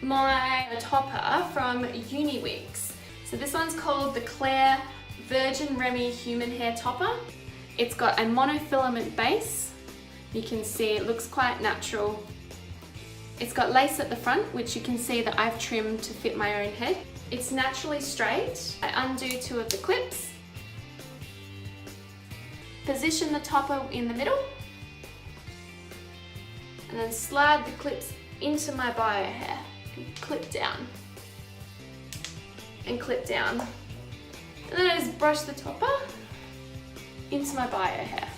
my topper from UniWigs. So this one's called the Claire Virgin Remy Human Hair Topper. It's got a monofilament base. You can see it looks quite natural. It's got lace at the front, which you can see that I've trimmed to fit my own head. It's naturally straight. I undo 2 of the clips. Position the topper in the middle. And then slide the clips into my bio hair. Clip down. And clip down. And then I just brush the topper into my bio hair.